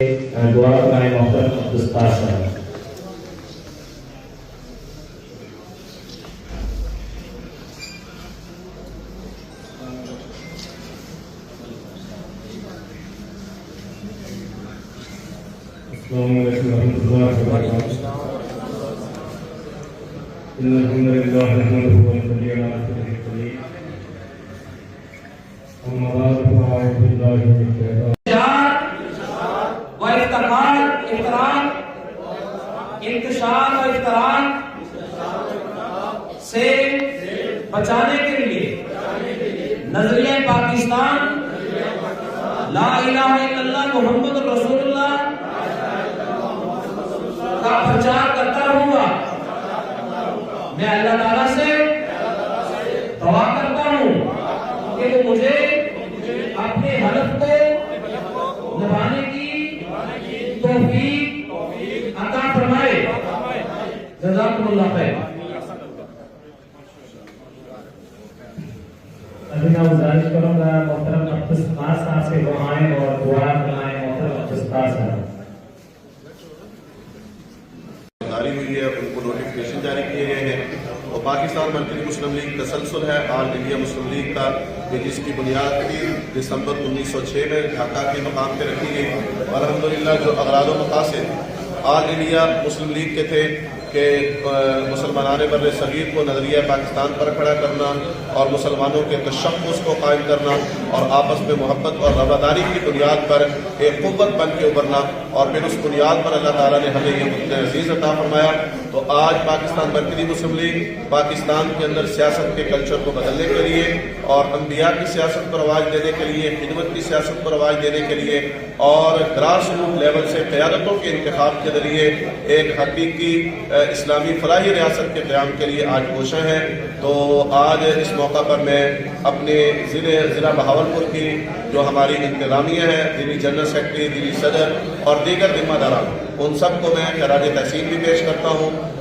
دعا کرائیں محترم دستار صاحب. السلام علیکم ورحمۃ اللہ وبرکاتہ. ان الحمد للہ نحمده ونصلي على رسوله الكريم. اما بعد فاعوذ بالله من الشیطان و افتخار احترام انتشار و احترام سے بچانے کے لیے نظریہ پاکستان لا الہ الا اللہ محمد رسول اللہ کا پرچار کرتا رہوں گا. میں اللہ تعالیٰ سے دعا کرتا ہوں کہ وہ مجھے اپنے حلف کو نبھانے کی توفیق عطا فرمائے. جزاکم اللہ خیر. ابھی میں گزارش کروں گا محترم دستار صاحب سے وہ آئیں اور دعا کرائیں. محترم دستار صاحب جاری ہوئی ہے، ان کو نوٹیفکیشن جاری کیے گئے ہیں. اور پاکستان مرکزی مسلم لیگ تسلسل ہے آل انڈیا مسلم لیگ کا، جس کی بنیاد 3 دسمبر 1906 میں ڈھاکہ کے مقام پہ رکھی گئی. اور الحمدللہ جو اغراض و مقاصد آل انڈیا مسلم لیگ کے تھے کہ مسلمانان بر صغیر کو نظریہ پاکستان پر کھڑا کرنا اور مسلمانوں کے تشخص کو قائم کرنا اور آپس میں محبت اور رواداری کی بنیاد پر ایک قوت بن کے ابھرنا، اور پھر اس بنیاد پر اللہ تعالیٰ نے ہمیں یہ ملک عزیز عطا فرمایا. تو آج پاکستان مرکزی مسلم لیگ پاکستان کے اندر سیاست کے کلچر کو بدلنے کے لیے اور انبیاء کی سیاست پر آواز دینے کے لیے، خدمت کی سیاست پر آواز دینے کے لیے اور گراس روٹ لیول سے قیادتوں کے انتخاب کے ذریعے ایک حقیقی اسلامی فلاحی ریاست کے قیام کے لیے آج کوشاں ہیں. تو آج اس موقع پر میں اپنے ضلع بہاولپور کی جو ہماری انتظامیہ ہے، ضلعی جنرل سیکرٹری، ضلعی صدر اور دیگر ذمہ داران، ان سب کو میں خراج تحسین بھی پیش کرتا ہوں.